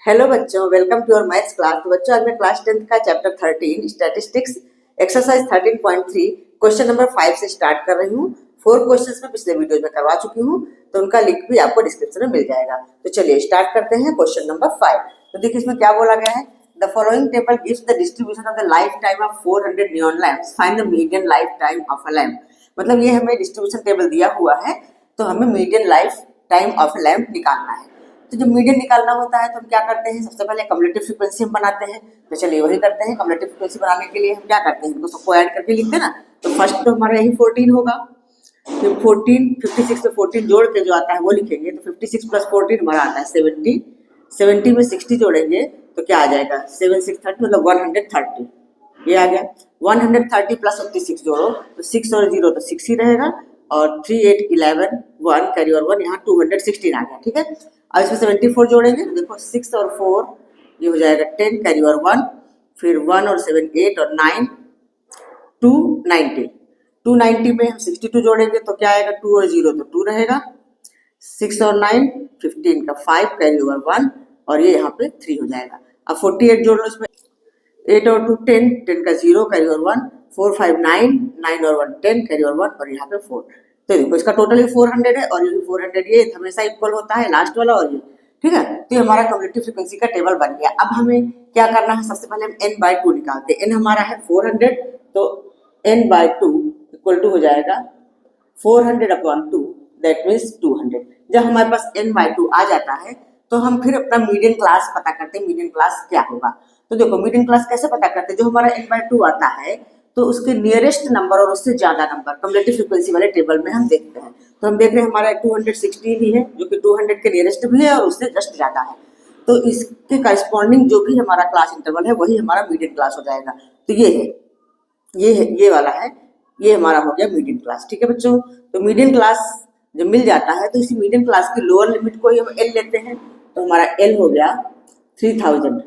Hello बच्चों, welcome to your maths class. तो बच्चों, आज मैं क्लास 10th का chapter 13 statistics exercise 13.3 question number 5 से स्टार्ट कर रही हूँ। 4 क्वेश्चंस में पिछले वीडियो में करवा चुकी हूँ, तो उनका लिंक भी आपको डिस्क्रिप्शन में मिल जाएगा। तो चलिए स्टार्ट करते हैं क्वेश्चन नंबर 5। तो देखिए इसमें क्या बोला गया है। The following table gives the distribution of the life time of 400 neon lamps, find the median life time of a lamp. मतलब ये हमें डिस्ट्रीब्यूशन टेबल दिया हुआ है, तो हमें median life time of a lamp निकालना है। तो जब मीडियन निकालना होता है तो हम क्या करते हैं, सबसे पहले कम्युलेटिव फ्रीक्वेंसी हम बनाते हैं। तो चलिए वही करते हैं। कम्युलेटिव फ्रीक्वेंसी बनाने के लिए हम क्या करते हैं, इनको सबको ऐड करके लिखते हैं ना। तो फर्स्ट तो हमारा यही 14 होगा, फिर 14 56 में 14 जोड़ के जो आता है वो लिखेंगे। तो 56 प्लस 14 हमारा आता है 70। 70 में 60 जोड़ेंगे तो क्या आ जाएगा, 7 6 30 मतलब 130। ये आ गया। 130 प्लस 56 जोड़ो तो 6 और 0 तो 6 ही रहेगा, और 3 8 11 1 कैरी और 1, यहाँ 216 आ गया। ठीक है, अब इसमें 74 जोड़ेंगे तो देखो 6 और 4 ये हो जाएगा 10 कैरी और 1, फिर 1 और 7 8 और 9 290। 290 में हम 62 जोड़ेंगे तो क्या आएगा, 2 और 0 तो 2 रहेगा, 6 और 9 15 का 5 कैरी ओवर 1, और ये यहाँ पे 3 हो जाएगा। अब 48 जोड़ लो इसमें, 8 और 2 10, 10 का 0 कैरी और 1, 4 5 9, 9 और 1 10 कैरी और 1, और यहाँ पे 4। तो देखो इसका टोटल 400 है, और ये 400 ये हमेशा इक्वल होता है लास्ट वाला और ये। ठीक है, तो ये हमारा कम्युलेटिव फ्रीक्वेंसी का टेबल बन गया। अब हमें क्या करना है, सबसे पहले हम n/2 निकालते हैं। n हमारा है 400, तो n/2 इक्वल टू हो जाएगा 400/2, दैट मीन्स 200। जब हमारे पास n/2 आ जाता है तो हम फिर अपना मीडियन क्लास पता करते हैं, मीडियन क्लास क्या होगा। तो देखो मीडियन क्लास कैसे पता करते हैं, जो हमारा n/2 आता है तो उसके नियरेस्ट नंबर और उससे ज्यादा नंबर कम्युलेटिव फ्रीक्वेंसी वाले टेबल में हम देखते हैं। तो हम देख रहे हैं हमारा 216 ही है, जो कि 200 के नियरेस्ट भी है और उससे जस्ट ज्यादा है। तो इसके करस्पॉन्डिंग जो भी हमारा क्लास इंटरवल है वही हमारा मीडियन क्लास हो जाएगा। तो ये है, ये वाला है, ये हमारा हो गया मीडियन क्लास। ठीक है बच्चों, तो मीडियन क्लास जब मिल जाता है तो इसी मीडियन क्लास की लोअर लिमिट को ही हम एल लेते हैं। तो हमारा एल हो गया 3000।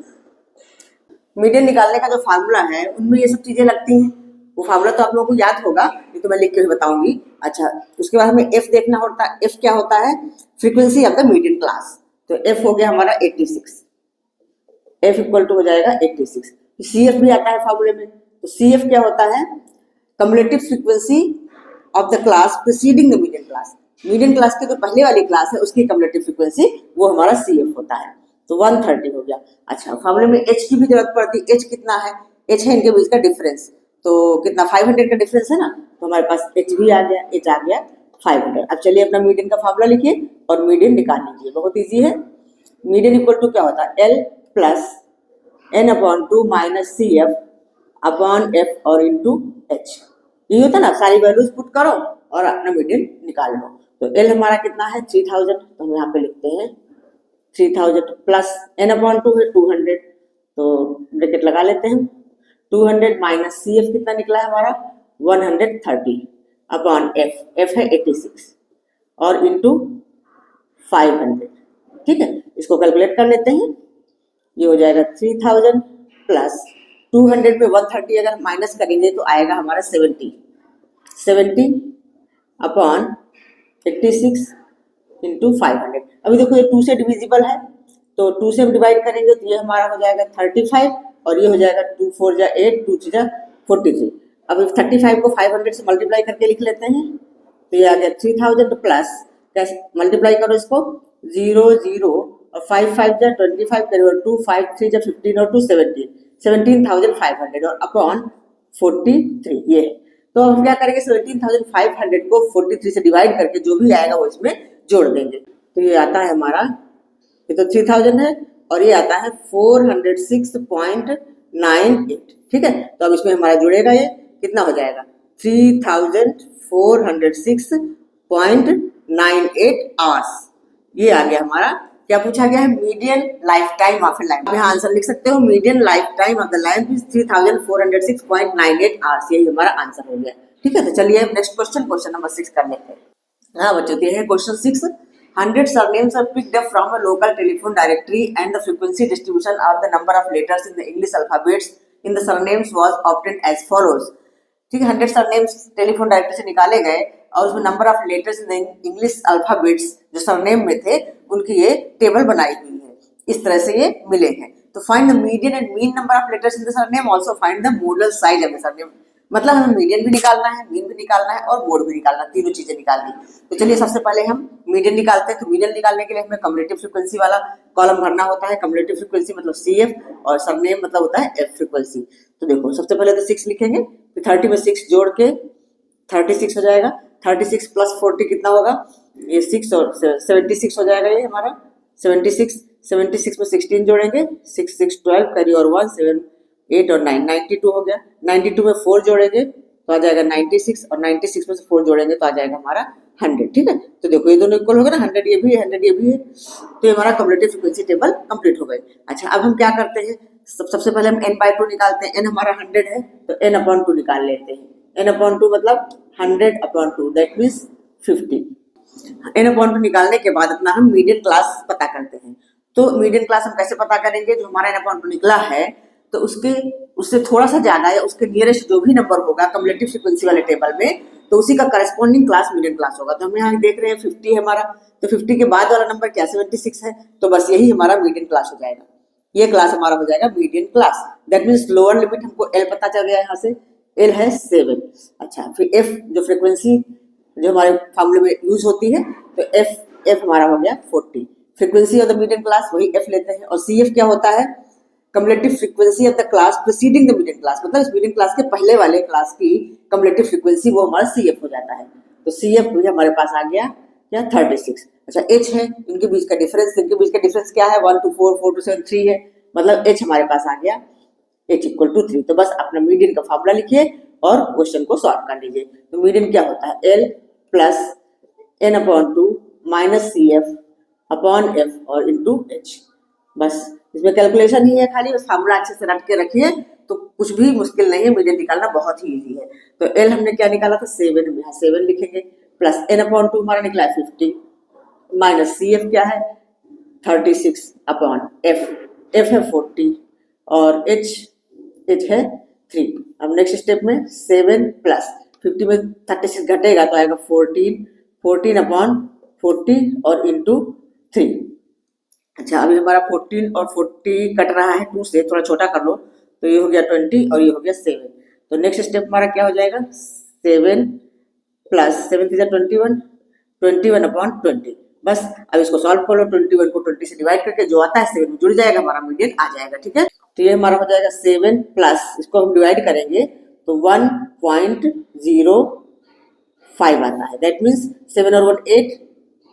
मीडियन निकालने का जो फार्मूला है उनमें ये सब चीजें लगती हैं। वो फार्मूला तो आप लोगों को याद होगा, ये तो मैं लिख के बताऊंगी। अच्छा, उसके बाद हमें एफ देखना होता है। एफ क्या होता है, frequency of the median class. तो एफ हो गया हमारा 86। एफ इक्वल टू हो जाएगा 86। सी एफ भी आता है फार्मूले में। तो सी एफ क्या होता है, cumulative frequency of the class preceding the median class. Median class की जो पहले वाली क्लास है उसकी कम्युलेटिव फ्रीक्वेंसी वो हमारा सी एफ होता है। तो 130 हो गया। अच्छा, फार्मूले में एच की भी जरूरत पड़ती है। एच कितना है, एच है इनके बीच का डिफरेंस। तो कितना, 500 का डिफरेंस है ना, तो हमारे पास एच भी आ गया, एच आ गया 500। अब चलिए अपना मीडियन का फार्मूला लिखिए और मीडियन निकाल लीजिए। बहुत ईजी है। मीडियन इक्वल टू क्या होता है, L plus n/2 minus C F upon F और इंटू एच। ये होता है ना, सारी वैल्यूज पुट करो और अपना मीडियन निकाल लो। तो एल हमारा कितना है 3000, तो हम यहाँ पे लिखते हैं 3000 प्लस n/2 है 200, तो ब्रैकेट लगा लेते हैं। 200 माइनस सी एफ कितना निकला है हमारा 130 अपॉन एफ, एफ है 86 और इंटू 500। ठीक है, इसको कैलकुलेट कर लेते हैं। ये हो जाएगा 3000 प्लस 200 में 130 अगर माइनस करेंगे तो आएगा हमारा 70 अपॉन 86 इंटू 500। अभी देखो ये 2 से डिविजिबल है, तो 2 से हम डिवाइड करेंगे तो ये हमारा हो जाएगा 35, और ये हो जाएगा 2 4 जा 8, 2 3 जा 43। अब इस 35 को 500 से मल्टीप्लाई करके लिख लेते हैं। तो ये आ गया 3000 प्लस, कैसे मल्टीप्लाई करो इसको, 0 0 और 5 5 जा 25 करो, 2 5 3 जा 15 और 2 17, 17,500 और अपॉन 43 ये है। तो हम क्या करेंगे, 17,500 को 43 से डिवाइड करके जो भी आएगा वो इसमें जोड़ देंगे। तो ये आता है हमारा, ये तो 3000 है और ये आता है 406.98। ठीक है, तो अब इसमें हमारा जुड़ेगा, ये कितना हो जाएगा 3406.98 आवर्स। ये आ गया हमारा, क्या पूछा गया है, median life time of A lamp. यहाँ आंसर लिख सकते हो, median life time of the lamp is 3406.98 hours. यही हमारा आंसर हो गया। ठीक है, तो चलिए अब नेक्स्ट क्वेश्चन नंबर 6 कर लेते हैं। हाँ बच्चों, ये है question 6। 100 surnames are picked up from a local telephone directory and the frequency distribution of the number of letters in the English alphabets in the surnames was obtained as follows। ठीक है, 100 surnames telephone directory से निकाले गए और उसमें number of letters in English alphabets जो surname में थे उनकी ये टेबल बनाई हुई है। इस तरह से ये मिले हैं। तो find the median and mean number of letters in the surname, also find the model size of the surname. मतलब हमें मीडियन भी निकालना है, मीन भी निकालना है और मोड भी निकालना है, तीनों चीजें निकालनी। तो चलिए सबसे पहले हम मीडियन निकालते हैं। तो मीडियन निकालने के लिए हमें कम्युलेटिव फ्रीक्वेंसी वाला कॉलम भरना होता है। कम्युलेटिव फ्रीक्वेंसी मतलब CF और सरनेम मतलब होता है F फ्रीक्वेंसी। तो देखो सबसे पहले तो 6 लिखेंगे, फिर 30 में 6 जोड़ के 36 हो जाएगा। 36 प्लस 40 कितना होगा, ये 6 और 76 हो जाएगा। ये हमारा 76 में 16 जोड़ेंगे, 6 6 12 कैरी और 1 7 8 और 9 92 हो गया। 92 में 4 जोड़ेंगे तो आ जाएगा 96 और 96 में से 4 जोड़ेंगे तो आ जाएगा हमारा 100। ठीक है, तो देखो ये दोनों इक्वल हो गए ना, 100 ये भी है 100 ये भी है। तो ये हमारा कम्युलेटिव फ्रीक्वेंसी टेबल कंप्लीट हो गई। अच्छा अब हम क्या करते हैं, सबसे पहले हम n/2 निकालते हैं। n हमारा 100 है तो n/2 निकाल लेते हैं। n/2 मतलब 100/2 दैट मीन्स 50। n/2 निकालने के बाद अपना हम मीडियन क्लास पता करते हैं। तो मीडियन क्लास हम कैसे पता करेंगे, जो हमारा n/2 निकला है तो उससे थोड़ा सा ज्यादा या उसके नियरेस्ट जो भी नंबर होगा कम्युलेटिव फ्रीक्वेंसी वाले टेबल में, तो उसी का करस्पॉन्डिंग क्लास मीडियन क्लास होगा। तो हम यहाँ देख रहे हैं 50 है हमारा, तो 50 के बाद वाला नंबर क्या 76 है, तो बस यही हमारा मीडियन क्लास हो जाएगा। ये क्लास हमारा हो जाएगा median class. That means lower limit हमको L पता चल गया, यहाँ से L है 7। अच्छा फिर F जो फ्रीक्वेंसी जो हमारे फॉर्मूले में यूज होती है, तो F हमारा हो गया 40। Frequency of the median class वही F लेते हैं। और CF क्या होता है, cumulative frequency of the class preceding the median class, मतलब इस मीडियन क्लास के पहले वाले क्लास की कम्युलेटिव फ्रीक्वेंसी वो हमारा CF हो जाता है। तो CF भी हमारे पास आ गया क्या 36। अच्छा H है, इनके बीच का डिफरेंस क्या है 1 to 4 4 to 7 3 है, मतलब H हमारे पास आ गया H इक्वल टू 3। तो बस अपना मीडियन का फॉर्मूला लिखिए और क्वेश्चन को सॉल्व कर लीजिए। तो मीडियन क्या होता है L plus n/2 minus CF upon F और इंटू H। बस इसमें कैलकुलेशन ही है, खाली बस फार्मूला अच्छे से रट के रखिए तो कुछ भी मुश्किल नहीं है, मीडियन निकालना बहुत ही इजी है। तो L हमने क्या निकाला था 7, यहाँ 7 लिखेंगे, प्लस n/2 हमारा निकला है 50 माइनस CF क्या है 36 अपॉन F है 40 और H है 3। अब नेक्स्ट स्टेप में 7 प्लस 50 में 36 घटेगा तो आएगा 14 अपॉन 40 और इंटू 3। अच्छा अभी हमारा 14 और 40 कट रहा है 2 से, थोड़ा छोटा कर लो, तो ये हो गया 20 और ये हो गया 7। तो नेक्स्ट स्टेप हमारा क्या हो जाएगा 7 प्लस 7 से 21 अपॉन 20। बस अब इसको सॉल्व कर लो, 21 को 20 से डिवाइड करके जो आता है 7 में जुड़ जाएगा, हमारा मीडियन आ जाएगा। ठीक है, तो ये हमारा हो जाएगा 7 प्लस इसको हम डिवाइड करेंगे तो 1.05 आता है। दैट मीन्स 7 और 1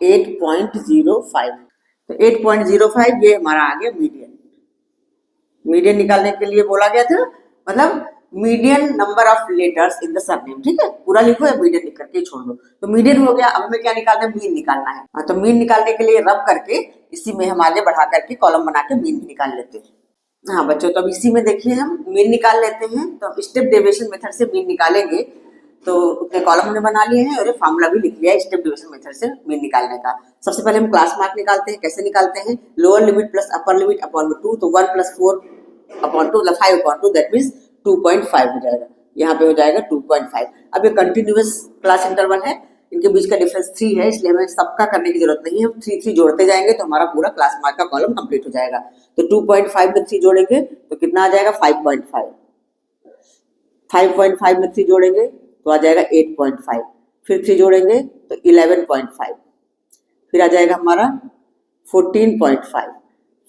8.05। तो 8.05 ये हमारा आ गया मीडियन निकालने के लिए बोला गया था, मतलब median number of letters in the surname. ठीक है, पूरा लिखो या मीडियन लिख करके छोड़ दो। तो मीडियन हो गया, अब हमें क्या निकालना है, मीन निकालना है। हाँ, तो मीन निकालने के लिए रब करके इसी में हम आगे बढ़ा करके कॉलम बना के मीन भी निकाल लेते हैं। हाँ बच्चों, तो अब इसी में देखिए हम मीन निकाल लेते हैं। तो हम स्टेप डेविएशन मेथड से मीन निकालेंगे। तो उतने कॉलम हमने बना लिए हैं और ये फार्मूला भी लिख लिया है स्टेप डिवीजन मेथड से मीन निकालने का। सबसे पहले हम क्लास मार्क निकालते हैं। कैसे निकालते हैं, lower limit plus upper limit upon 2, तो 1 प्लस 4 अपॉन 2 मतलब 5 अपॉन 2 दैट मीन्स 2.5 हो जाएगा। यहाँ पे हो जाएगा 2.5। अब ये कंटिन्यूअस क्लास इंटरवल है, इनके बीच का डिफरेंस 3 है, इसलिए हमें सबका करने की जरूरत नहीं है। हम 3 जोड़ते जाएंगे तो हमारा पूरा क्लास मार्क का कॉलम कंप्लीट हो जाएगा। तो 2.5 में 3 जोड़ेंगे तो कितना आ जाएगा 5.5। 5.5 में 3 जोड़ेंगे तो आ जाएगा 8.5। फिर 3 जोड़ेंगे तो 11.5। फिर आ जाएगा हमारा 14.5।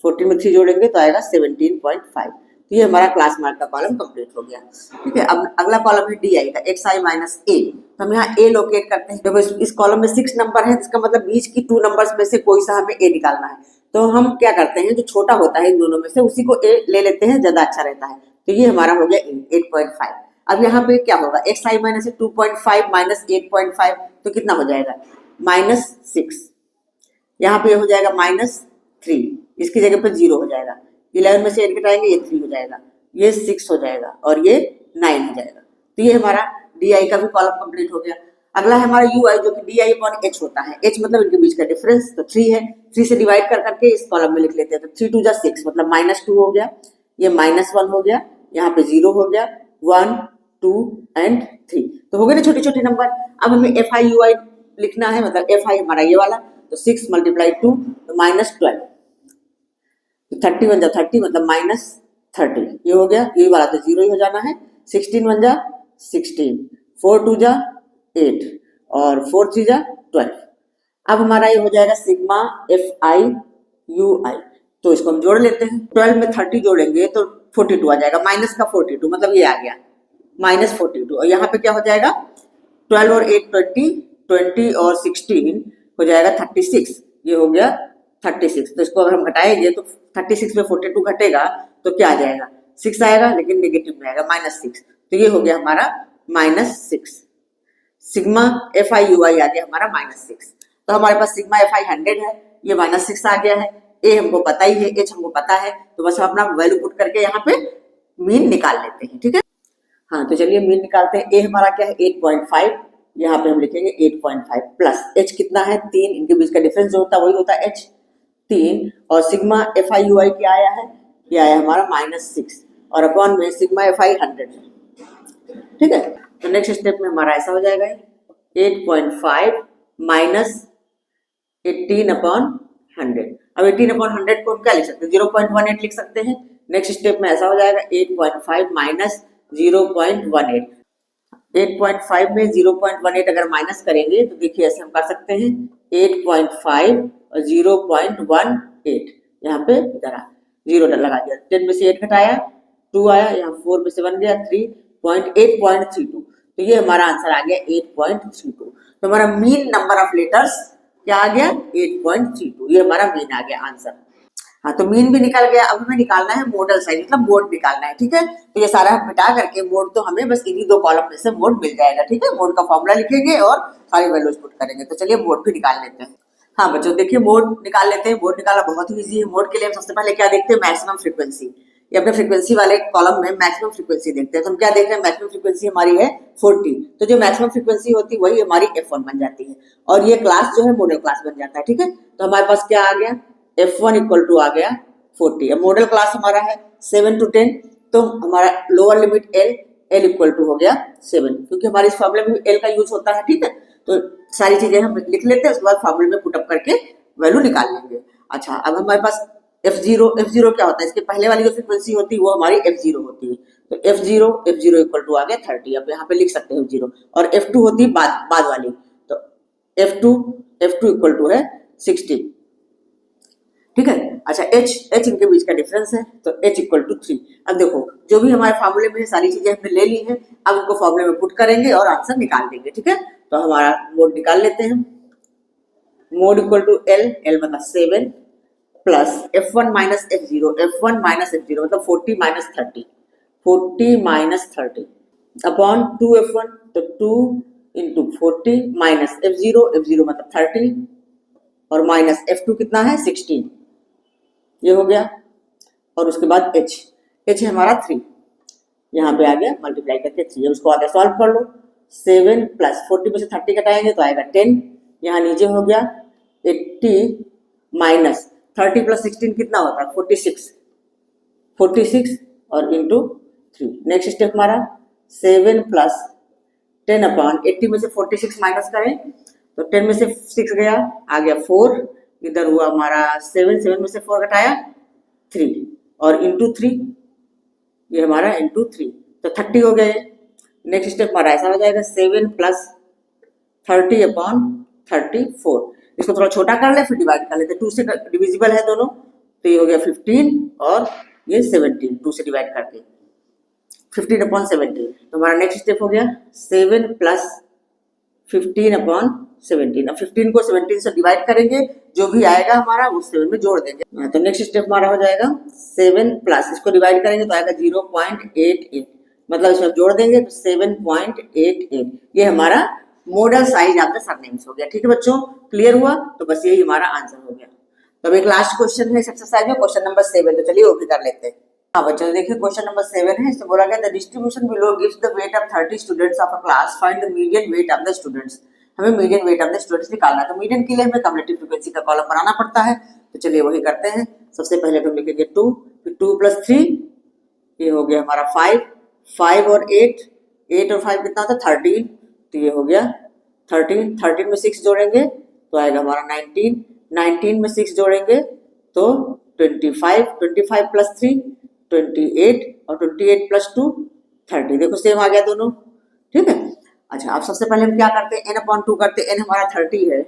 14 में 3 जोड़ेंगे तो आएगा 17.5। तो ये हमारा क्लास मार्क का कॉलम कंप्लीट हो गया। ठीक है, अब अगला कॉलम है डी आई का, xi माइनस ए। तो हम यहाँ a लोकेट करते हैं। देखो इस कॉलम में 6 नंबर है, इसका मतलब बीच की 2 नंबर्स में से कोई सा हमें a निकालना है। तो हम क्या करते हैं, जो छोटा होता है इन दोनों में से उसी को a ले लेते हैं, ज्यादा अच्छा रहता है। तो ये हमारा हो गया 8.5। अब यहाँ पे क्या होगा, xi माइनस 2.5 माइनस 8.5 तो कितना हो जाएगा -6। यहाँ पे हो जाएगा -3, इसकी जगह पे 0 हो जाएगा। 11 में से 8 घटाएंगे ये 3 हो जाएगा, ये 6 हो जाएगा और ये 9 हो जाएगा। तो ये हमारा डी आई का भी कॉलम कंप्लीट हो गया। अगला है हमारा यू आई, जो कि डी आई अपॉन एच होता है। एच मतलब इनके बीच का डिफरेंस, तो 3 है, 3 से डिवाइड कर करके इस कॉलम में लिख लेते हैं। तो 3 2 6 मतलब -2 हो गया, ये -1 हो गया, यहाँ पे 0 हो गया, 1 2 एंड 3। तो हो गए ना छोटे छोटे नंबर। अब हमें एफ आई यू आई लिखना है, मतलब एफ आई हमारा ये वाला, तो 6 × 2 तो -12। तो 30 वन जा 30 मतलब -30, ये हो गया, ये वाला तो जीरो ही हो जाना है। 16 वन जा 16, 4 टू जा 8 और 4 थ्री जा 12। अब हमारा ये हो जाएगा सिग्मा FI UI। तो इसको हम जोड़ लेते हैं, 12 में 30 जोड़ेंगे तो 42 आ जाएगा, माइनस का 42 मतलब ये आ गया -42। और यहाँ पे क्या हो जाएगा, 12 और 8 20, 20 और 16 हो जाएगा 36, ये हो गया 36। तो इसको अगर हम घटाएंगे तो 36 में 42 घटेगा तो क्या आ जाएगा, 6 आएगा, लेकिन नेगेटिव में आएगा -6। तो ये हो गया हमारा -6। सिग्मा FI UI आ गया हमारा -6। तो हमारे पास सिग्मा FI 100 है, ये -6 आ गया है। ए हमको पता ही है, एच हमको पता है, तो बस हम अपना वैल्यू पुट करके यहाँ पे मीन निकाल लेते हैं, ठीक है। हाँ तो चलिए मीन निकालते हैं। ए हमारा क्या है 8.5, यहाँ पे हम लिखेंगे 8.5 प्लस एच कितना है 3, इनके बीच का डिफरेंस जो होता है वही होता है एच 3। और सिग्मा FI UI क्या आया है, ये आया हमारा -6 और अपॉन में सिग्मा FI 100 है, ठीक है। तो नेक्स्ट स्टेप में हमारा ऐसा हो जाएगा 8.5 माइनस 18/100। अब 18/100 को हम क्या लिख सकते हैं, 0.18 लिख सकते हैं। नेक्स्ट स्टेप में ऐसा हो जाएगा 8.5 माइनस 0.18। 8.5 में 0.18 अगर माइनस करेंगे तो देखिए ऐसे हम कर सकते हैं 8.5 और 0.18, यहाँ पे इधर जीरो लगा दिया, 10 में से 8 घटाया 2 आया, यहाँ 4 में से 1 गया 3.8.32। तो ये हमारा आंसर आ गया 8.32। तो हमारा मीन नंबर ऑफ लेटर्स क्या आ गया 8.32, ये हमारा मीन आ गया आंसर। हाँ तो मीन भी निकल गया। अब हमें निकालना है मॉडल साइज, मतलब मोड निकालना है, ठीक है। तो ये सारा मिटा करके मोड, तो हमें बस इन्हीं दो कॉलम में से मोड मिल जाएगा, ठीक है। मोड का फॉर्मूला लिखेंगे और सारी वैल्यूज पुट करेंगे। तो चलिए मोड भी निकाल लेते हैं। हाँ बच्चों देखिए मोड निकाल लेते हैं। मोड निकालना बहुत ही ईजी है। मोड के लिए हम सबसे पहले क्या देखते हैं, मैक्सिमम फ्रीक्वेंसी। ये अपने फ्रीक्वेंसी वाले कॉलम में मैक्सिमम फ्रीक्वेंसी देखते हैं। तो हम क्या देख रहे हैं, मैक्सिमम फ्रीक्वेंसी हमारी है 40। तो जो मैक्सिमम फ्रीक्वेंसी होती है वही हमारी F1 बन जाती है और ये क्लास जो है मॉडल क्लास बन जाता है, ठीक है। तो हमारे पास क्या आ गया, F1 इक्वल टू आ गया 40। अब मॉडल क्लास हमारा है 7 to 10, तो हमारा lower limit L equal to हो गया 7, क्योंकि हमारे इस फॉर्मूले में L का यूज होता है, ठीक है। तो सारी चीजें हम लिख लेते हैं, उसके बाद फॉर्मूले में पुटअप करके वैल्यू निकाल लेंगे। अच्छा अब हमारे पास F0 क्या होता है, इसके पहले वाली जो फ्रीक्वेंसी होती है वो हमारी F0 होती है। तो F0 इक्वल टू आ गया 30। अब यहाँ पे लिख सकते हैं F0, और F2 होती है बाद वाली। तो F2 इक्वल टू है 60, ठीक है। अच्छा H इनके बीच का डिफरेंस है, तो H इक्वल टू 3। अब देखो जो भी हमारे फॉर्मूले में है सारी चीजें हमने ले ली हैं, अब उनको फॉर्मूले में पुट करेंगे और आंसर निकाल देंगे, ठीक है। तो हमारा मोड निकाल लेते हैं। मोड इक्वल टू L मतलब 7 प्लस F1 माइनस F0 मतलब 40 माइनस 30 अपॉन 2F1, तो 2 इंटू 40 माइनस F0 मतलब 30 और माइनस F2 कितना है 16, ये हो गया। और उसके बाद H है हमारा 3, यहाँ पे आ गया मल्टीप्लाई करके 3। उसको आगे सॉल्व कर लो। 7 प्लस 40 में से 30 घटाएंगे तो आएगा 10, यहाँ नीचे हो गया 80 माइनस 30 प्लस 16 कितना होता है 46 और इंटू 3। नेक्स्ट स्टेप हमारा 7 प्लस 10 अपॉन 80 में से 46 माइनस करें तो 10 में से 6 गया, आ गया 4, इधर हुआ हमारा 7 में से 4 घटाया 3 और इंटू 3, ये हमारा इंटू 3, तो 30 हो गए। नेक्स्ट स्टेप हमारा ऐसा हो जाएगा 7 प्लस 30 अपॉन 34। इसको थोड़ा छोटा कर ले फिर डिवाइड कर लेते, 2 से डिविजिबल है दोनों, तो ये हो गया 15 और ये 17, 2 से डिवाइड करके 15 अपॉन 17। तो हमारा नेक्स्ट स्टेप हो गया 7 प्लस 15 अपॉन 17। अब 15 को 17 से डिवाइड करेंगे, जो भी आएगा हमारा उस 7 में जोड़ देंगे। तो नेक्स्ट स्टेप हमारा हो जाएगा 7 प्लस, इसको डिवाइड करेंगे तो आएगा 0.88, मतलब इसमें जोड़ देंगे तो 7.88। ये हमारा model size of the surnames हो गया, ठीक है बच्चों। क्लियर हुआ? तो बस यही हमारा आंसर हो गया। तो अब एक लास्ट क्वेश्चन है इस एक्सरसाइज में, क्वेश्चन नंबर 7। तो चलिए वो भी कर लेते हैं। हाँ बच्चों देखिए क्वेश्चन नंबर 7 है, इसमें बोला गया the distribution below gives the weight of 30 students of a class, find the median weight of the students. हमें median weight of the students निकालना है। तो मीडियन के लिए हमें कम्युलेटिव फ्रीक्वेंसी का कॉलम बनाना पड़ता है। तो चलिए वही करते हैं। सबसे पहले तो हम लिखेंगे 2, फिर 2 प्लस 3, ये हो गया हमारा 5 और 8 और 5 कितना था 13, तो ये हो गया 13 में 6 जोड़ेंगे तो आएगा हमारा 19 में 6 जोड़ेंगे तो 25, 25 प्लस 3 28 और 28 प्लस 2 30। देखो सेम आ गया दोनों, ठीक है। अच्छा, अब सबसे पहले हम क्या करते हैं, n/2 करते हैं। n हमारा 30 है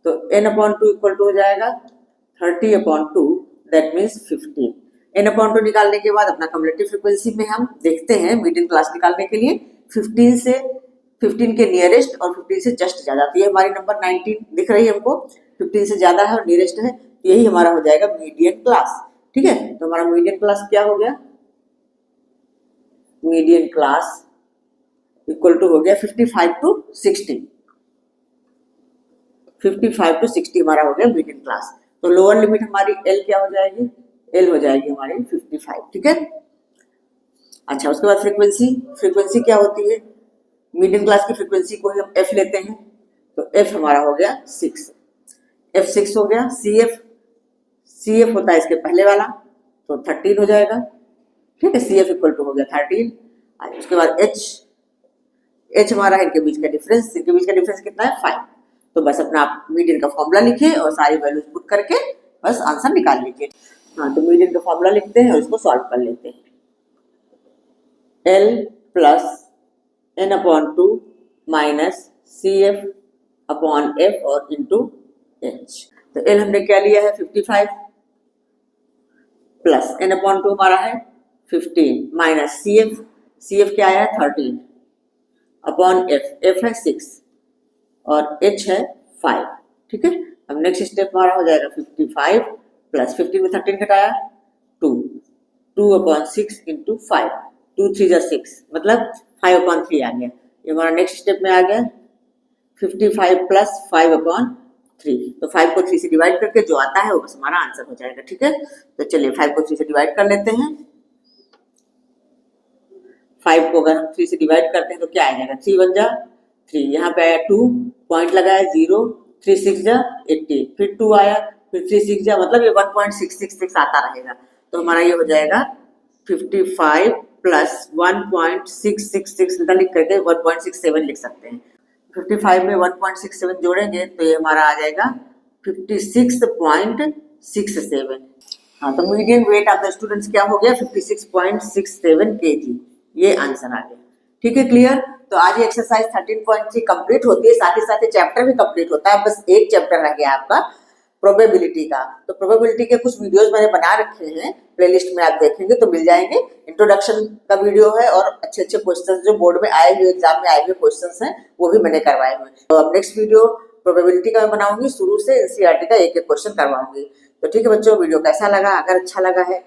तो n/2 इक्वल टू हो जाएगा 30/2, दैट मीन्स 15। n/2 निकालने के बाद अपना कम्युलेटिव फ्रीक्वेंसी में हम देखते हैं मीडियन क्लास निकालने के लिए 15 के नियरेस्ट और 15 से जस्ट ज्यादा। तो ये हमारी नंबर 19 दिख रही है हमको, 15 से ज्यादा है और नियरेस्ट है, तो यही हमारा हो जाएगा मीडियन क्लास, ठीक है। तो हमारा मीडियन क्लास क्या हो गया, मीडियन क्लास इक्वल टू हो गया 55 to 60। 55 to 60 हमारा हो गया मीडियन क्लास। तो लोअर लिमिट हमारी एल क्या हो जाएगी, एल हो जाएगी हमारी 55, ठीक है। अच्छा, उसके बाद फ्रीक्वेंसी क्या होती है, मीडियन क्लास की फ्रीक्वेंसी को हम एफ लेते हैं, तो एफ हमारा हो गया 6, एफ 6 हो गया। सी एफ होता है इसके पहले वाला, तो 13 हो जाएगा, ठीक है। सी एफ इक्वल टू हो गया 13। उसके बाद एच हमारा है इनके बीच का डिफरेंस, कितना है 5। तो बस अपना आप मीडियन का फॉर्मूला लिखिए और सारी वैल्यूज पुट करके बस आंसर निकाल लीजिए। हाँ, तो मीडियन का फॉर्मूला लिखते हैं और इसको सॉल्व कर लेते हैं। L plus n/2 minus CF/F और इंटू H। तो L हमने क्या लिया है 55 प्लस n/2 हमारा है 15 माइनस CF क्या आया 13 अपॉन F है 6 और H है 5, ठीक है। अब नेक्स्ट स्टेप हमारा हो जाएगा 55 प्लस 15 में 13 घटाया 2/6 इंटू 5, 2 3 जा 6 मतलब 5/3 आ गया। ये हमारा नेक्स्ट स्टेप में आ गया 55 प्लस 5/3। तो 5 को 3 से डिवाइड करके जो आता है वो बस हमारा आंसर हो जाएगा, ठीक है। तो चलिए 5 को 3 से डिवाइड कर लेते हैं। 5 को अगर हम 3 से डिवाइड करते हैं तो क्या आ जाएगा, 3 1 जा 3, यहाँ पे आया 2, पॉइंट लगाया 0, 3 6 जा 18, फिर 2 आया, फिर 3 6 जा मतलब ये 1.666 आता रहेगा। तो हमारा ये हो जाएगा 55 प्लस 1.666 लिख करके 1.67 लिख सकते हैं। 55 में 1.67 जोड़ेंगे तो ये हमारा आ जाएगा 56.67। हाँ, तो median weight of the students क्या हो गया 56.67 kg, ये आंसर आ गया, ठीक है। क्लियर। तो आज ये एक्सरसाइज 13.3 कंप्लीट होती है, साथ ही चैप्टर भी कंप्लीट होता है। बस एक चैप्टर रह गया आपका प्रोबेबिलिटी का। तो प्रोबेबिलिटी के कुछ वीडियोस मैंने बना रखे हैं, प्लेलिस्ट में आप देखेंगे तो मिल जाएंगे। इंट्रोडक्शन का वीडियो है और अच्छे क्वेश्चंस जो बोर्ड में आए हुए, एग्जाम में आए हुए क्वेश्चंस हैं वो भी मैंने करवाए हुए। तो अब नेक्स्ट वीडियो प्रोबेबिलिटी का मैं बनाऊंगी, शुरू से एनसीईआरटी का एक क्वेश्चन करवाऊंगी। तो ठीक है बच्चों, वीडियो कैसा लगा, अगर अच्छा लगा है,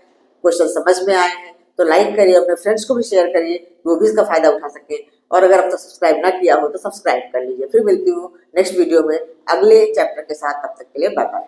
क्वेश्चन समझ में आए हैं तो लाइक करिए, अपने फ्रेंड्स को भी शेयर करिए, वो भी इसका फायदा उठा सके। और अगर अब तक सब्सक्राइब ना किया हो तो सब्सक्राइब कर लीजिए। फिर मिलती हूँ नेक्स्ट वीडियो में अगले चैप्टर के साथ, तब तक के लिए बाय बाय।